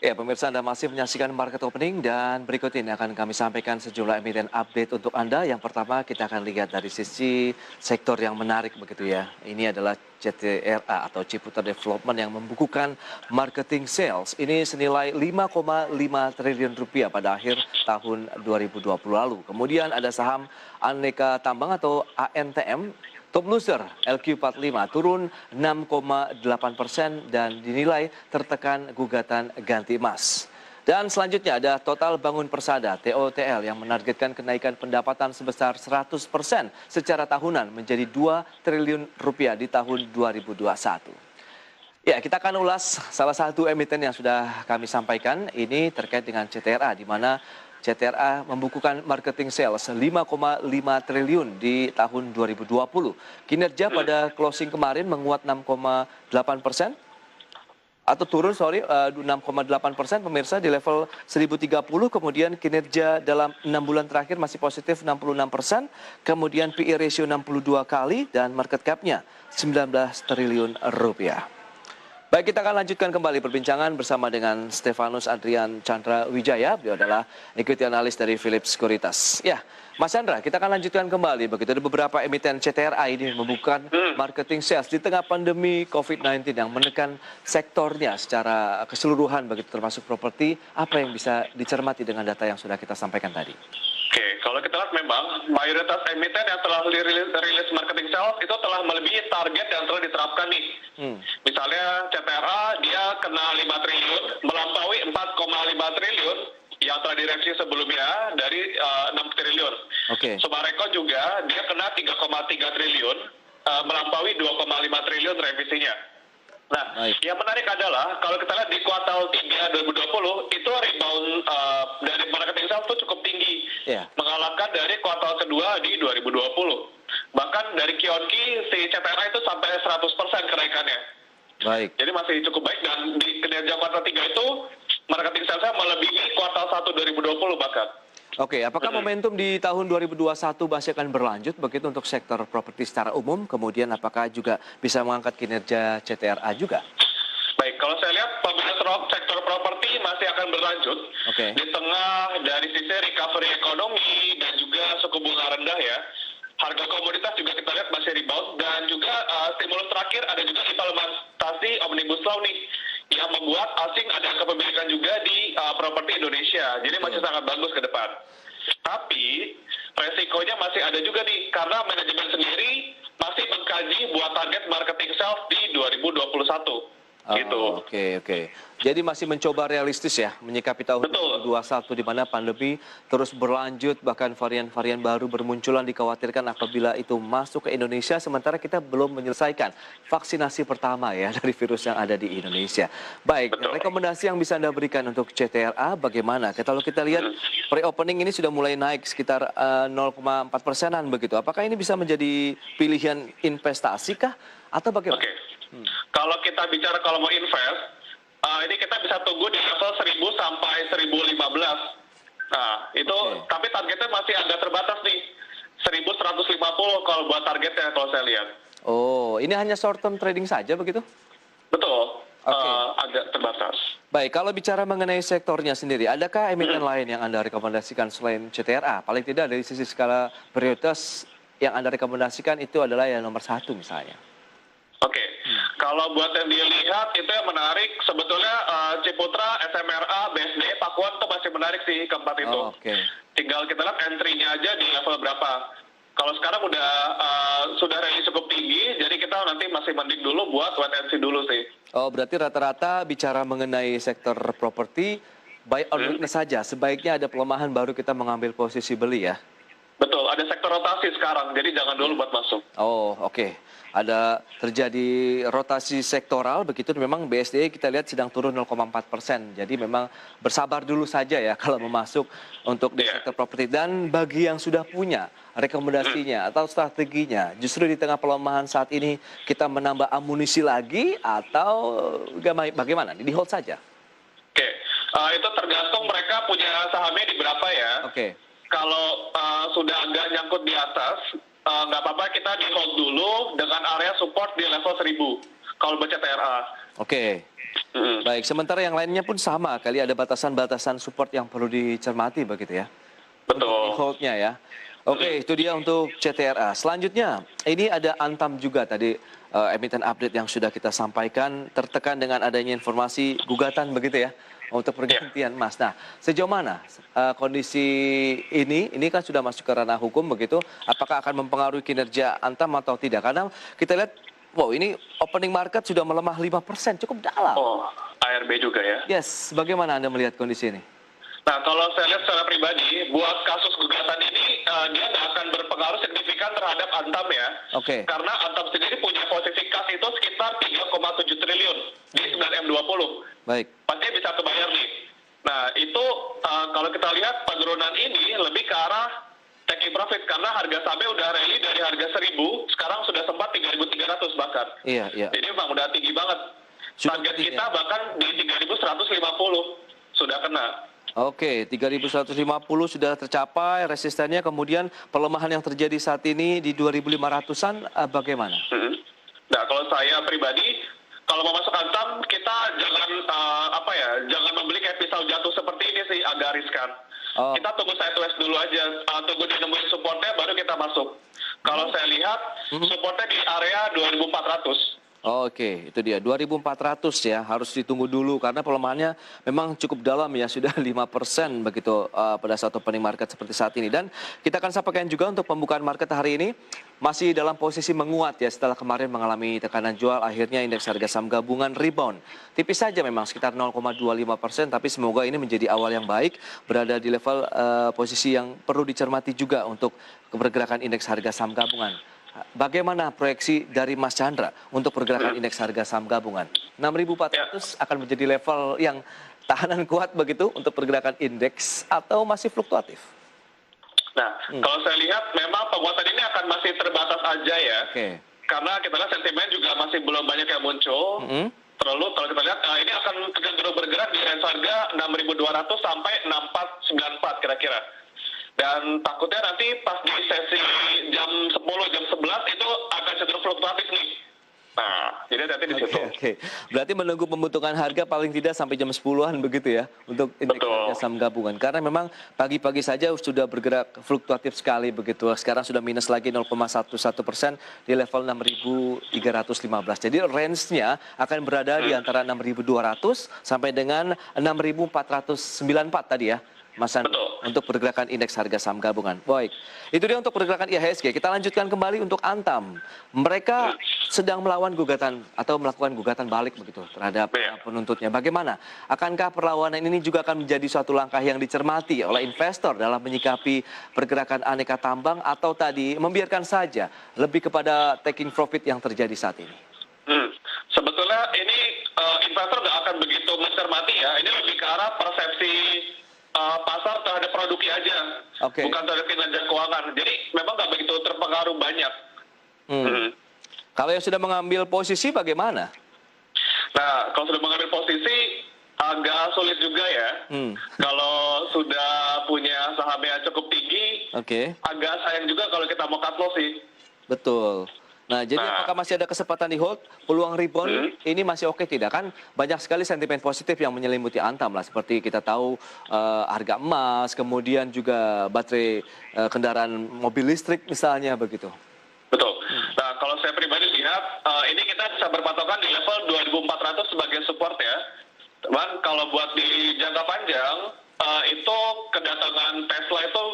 Ya, pemirsa Anda masih menyaksikan Market Opening dan berikut ini akan kami sampaikan sejumlah emiten update untuk Anda. Yang pertama kita akan lihat dari sisi sektor yang menarik begitu ya. Ini adalah CTRA atau Ciputra Development yang membukukan marketing sales. Ini senilai 5,5 triliun rupiah pada akhir tahun 2020 lalu. Kemudian ada saham Aneka Tambang atau ANTM. Top loser LQ45 turun 6,8% dan dinilai tertekan gugatan ganti emas. Dan selanjutnya ada Total Bangun Persada TOTL yang menargetkan kenaikan pendapatan sebesar 100% secara tahunan menjadi 2 triliun rupiah di tahun 2021. Ya, kita akan ulas salah satu emiten yang sudah kami sampaikan. Ini terkait dengan CTRA, di mana CTRA membukukan marketing sales 5,5 triliun di tahun 2020. Kinerja pada closing kemarin menguat 6,8%. Atau turun, 6,8% pemirsa di level 1030. Kemudian kinerja dalam 6 bulan terakhir masih positif 66%. Kemudian PE ratio 62 kali dan market cap-nya 19 triliun rupiah. Baik, kita akan lanjutkan kembali perbincangan bersama dengan Stefanus Adrian Chandra Wijaya. Beliau adalah equity analis dari Philips Securitas. Ya, Mas Chandra, kita akan lanjutkan kembali. Begitu ada beberapa emiten CTRA ini membuka marketing sales di tengah pandemi COVID-19 yang menekan sektornya secara keseluruhan, begitu termasuk properti. Apa yang bisa dicermati dengan data yang sudah kita sampaikan tadi? Oke, kalau kita lihat memang mayoritas emiten yang telah rilis marketing sales itu telah melebihi target yang telah diterapkan nih. Misalnya CTRA dia kena 5 triliun, melampaui 4,5 triliun yang telah direvisi sebelumnya dari 6 triliun. Sumarekon juga dia kena 3,3 triliun, melampaui 2,5 triliun revisinya. Nah, yang menarik adalah kalau kita lihat di kuartal 3 2020 itu rebound dari marketing sales itu cukup tinggi, mengalahkan dari kuartal kedua di 2020. Bahkan dari Q-on-Q si CTRA itu sampai 100% kenaikannya. Jadi masih cukup baik, dan di kinerja kuartal 3 itu marketing salesnya melebihi kuartal 1 2020 bahkan. Oke, apakah momentum di tahun 2021 masih akan berlanjut begitu untuk sektor properti secara umum? Kemudian apakah juga bisa mengangkat kinerja CTRA juga? Baik, kalau saya lihat sektor properti masih akan berlanjut di tengah dari sisi recovery ekonomi dan juga suku bunga rendah ya. Harga komoditas juga kita lihat masih rebound, dan juga stimulus terakhir ada juga implementasi Omnibus Law nih yang membuat asing ada kepemilikan juga di properti Indonesia. Jadi masih sangat bagus ke depan. Tapi resikonya masih ada juga nih, karena manajemen sendiri masih mengkaji buat target marketing sales di 2021. Gitu. Oke. Jadi masih mencoba realistis ya menyikapi tahun 2021 di mana pandemi terus berlanjut, bahkan varian-varian baru bermunculan, dikhawatirkan apabila itu masuk ke Indonesia, sementara kita belum menyelesaikan vaksinasi pertama ya dari virus yang ada di Indonesia. Baik, rekomendasi yang bisa Anda berikan untuk CTRA bagaimana? Kalau kita lihat pre-opening ini sudah mulai naik sekitar 0,4%-an begitu. Apakah ini bisa menjadi pilihan investasi kah atau bagaimana? Kalau kita bicara kalau mau invest, ini kita bisa tunggu di level 1000 sampai 1015. Nah, itu tapi targetnya masih agak terbatas nih. 1150 kalau buat targetnya kalau saya lihat. Oh, ini hanya short term trading saja begitu? Betul. Agak terbatas. Baik, kalau bicara mengenai sektornya sendiri, adakah emiten lain yang Anda rekomendasikan selain CTRA? Paling tidak dari sisi skala prioritas yang Anda rekomendasikan itu adalah yang nomor 1 misalnya. Kalau buat yang dilihat itu yang menarik sebetulnya Ciputra, SMRA, BSD, Pakuan itu masih menarik sih keempat itu. Tinggal kita lihat entry-nya aja di level berapa. Kalau sekarang sudah range cukup tinggi, jadi kita nanti masih mending dulu buat wait and see dulu sih. Oh, berarti rata-rata bicara mengenai sektor properti buy on weakness saja. Sebaiknya ada pelemahan baru kita mengambil posisi beli ya. Betul, ada sektor rotasi sekarang, jadi jangan dulu buat masuk. Oh, ada terjadi rotasi sektoral begitu, memang BSD kita lihat sedang turun 0,4%. Jadi memang bersabar dulu saja ya kalau mau masuk untuk di sektor properti. Dan bagi yang sudah punya rekomendasinya atau strateginya, justru di tengah pelemahan saat ini kita menambah amunisi lagi atau bagaimana? Di hold saja? Itu tergantung mereka punya sahamnya di berapa ya. Kalau sudah agak nyangkut di atas, nggak apa-apa kita di hold dulu dengan area support di level 1000 kalau baca TRA. Baik, sementara yang lainnya pun sama, kali ada batasan-batasan support yang perlu dicermati begitu ya? Untuk di Betul. hold-nya ya. Oke, itu dia untuk CTRA. Selanjutnya, ini ada Antam juga tadi emiten update yang sudah kita sampaikan tertekan dengan adanya informasi gugatan begitu ya untuk pergantian emas. Nah, sejauh mana kondisi ini kan sudah masuk ke ranah hukum begitu, apakah akan mempengaruhi kinerja Antam atau tidak? Karena kita lihat, wow ini opening market sudah melemah 5%, cukup dalam. Oh, ARB juga ya. Yes, bagaimana Anda melihat kondisi ini? Nah, kalau saya lihat secara pribadi, buat kasus gugatan ini, dia nggak akan berpengaruh signifikan terhadap Antam ya. Oke. Karena Antam sendiri punya posisi kas itu sekitar 3,7 triliun di 9M20. Baik. Pasti bisa kebayar nih. Nah, itu kalau kita lihat penurunan ini lebih ke arah taking profit. Karena harga sahamnya udah rally dari harga 1.000, sekarang sudah sempat 3.300 bahkan. Iya, iya. Jadi memang udah tinggi banget. Sudah Target tinggi, kita ya? bahkan di 3.150 sudah kena. Oke, 3.150 sudah tercapai resistennya, kemudian pelemahan yang terjadi saat ini di 2.500-an bagaimana? Nah, kalau saya pribadi, kalau mau masuk Antam, kita jangan jangan membeli kayak pisau jatuh seperti ini sih, agak riskan. Oh. Kita tunggu sideways dulu aja, tunggu dinemuin supportnya, baru kita masuk. Kalau saya lihat, supportnya di area 2.400. Oke, itu dia 2.400 ya, harus ditunggu dulu karena pelemahannya memang cukup dalam ya, sudah 5% begitu pada saat opening market seperti saat ini. Dan kita akan sampaikan juga untuk pembukaan market hari ini masih dalam posisi menguat ya, setelah kemarin mengalami tekanan jual, akhirnya indeks harga saham gabungan rebound. Tipis saja memang sekitar 0,25%, tapi semoga ini menjadi awal yang baik, berada di level posisi yang perlu dicermati juga untuk pergerakan indeks harga saham gabungan. Bagaimana proyeksi dari Mas Chandra untuk pergerakan indeks harga saham gabungan? 6.400 akan menjadi level yang tahanan kuat begitu untuk pergerakan indeks atau masih fluktuatif? Nah, kalau saya lihat memang penguatan ini akan masih terbatas aja ya. Oke. Karena kita lihat sentimen juga masih belum banyak yang muncul. Terlalu kalau kita lihat ini akan cenderung bergerak di range harga 6.200 sampai 6.494 kira-kira. Dan takutnya nanti pas di sesi jam 10, jam 11 itu akan cenderung fluktuatif nih. Nah, jadi nanti di situ. Oke. Berarti menunggu pembentukan harga paling tidak sampai jam 10-an begitu ya untuk indeks harga saham gabungan. Karena memang pagi-pagi saja sudah bergerak fluktuatif sekali begitu. Sekarang sudah minus lagi 0,11% di level 6.315. Jadi range-nya akan berada di antara 6.200 sampai dengan 6.494 tadi ya, Mas Andi, untuk pergerakan indeks harga saham gabungan. Baik, itu dia untuk pergerakan IHSG. Kita lanjutkan kembali untuk Antam. Mereka sedang melawan gugatan atau melakukan gugatan balik begitu terhadap penuntutnya. Bagaimana? Akankah perlawanan ini juga akan menjadi suatu langkah yang dicermati oleh investor dalam menyikapi pergerakan aneka tambang atau tadi membiarkan saja lebih kepada taking profit yang terjadi saat ini? Sebetulnya ini investor nggak akan begitu mencermati ya. Ini lebih ke arah persepsi pasar terhadap produknya aja, bukan terhadap kinerja keuangan. Jadi memang nggak begitu terpengaruh banyak. Kalau yang sudah mengambil posisi bagaimana? Nah, kalau sudah mengambil posisi agak sulit juga ya. Kalau sudah punya saham yang cukup tinggi, agak sayang juga kalau kita mau cut loss sih. Betul. Nah, jadi apakah masih ada kesempatan di hold? Peluang rebound ini masih oke tidak? Kan banyak sekali sentimen positif yang menyelimuti Antam lah. Seperti kita tahu harga emas, kemudian juga baterai kendaraan mobil listrik misalnya begitu. Betul. Nah, kalau saya pribadi lihat, ini kita bisa berpatokan di level 2.400 sebagai support ya. Cuman kalau buat di jangka panjang, itu kedatangan Tesla itu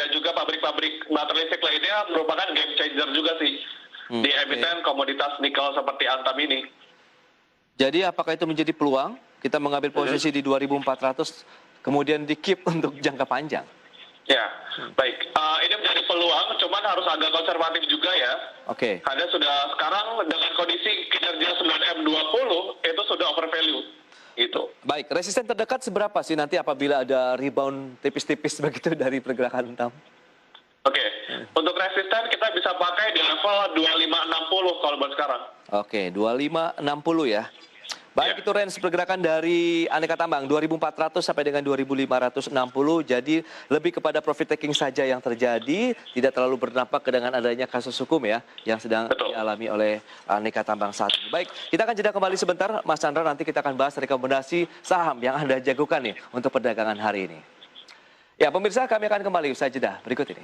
dan juga pabrik-pabrik baterai listrik lainnya merupakan game changer juga sih. Di emiten komoditas nikel seperti Antam ini. Jadi apakah itu menjadi peluang kita mengambil posisi di 2.400 kemudian di keep untuk jangka panjang? Ya, baik. Ini menjadi peluang, cuman harus agak konservatif juga ya. Karena sudah sekarang dengan kondisi kinerja 9M20 itu sudah overvalue. Gitu. Baik, resisten terdekat seberapa sih nanti apabila ada rebound tipis-tipis begitu dari pergerakan Antam? Untuk resisten kita bisa pakai di level 2560 kalau buat sekarang. 2560 ya. Baik, itu range pergerakan dari aneka tambang 2.400 sampai dengan 2.560. Jadi lebih kepada profit taking saja yang terjadi, tidak terlalu berdampak dengan adanya kasus hukum ya yang sedang Betul. dialami oleh aneka tambang saat ini. Baik, kita akan jeda kembali sebentar, Mas Chandra. Nanti kita akan bahas rekomendasi saham yang Anda jagokan nih untuk perdagangan hari ini. Ya, pemirsa, kami akan kembali usai jeda berikut ini.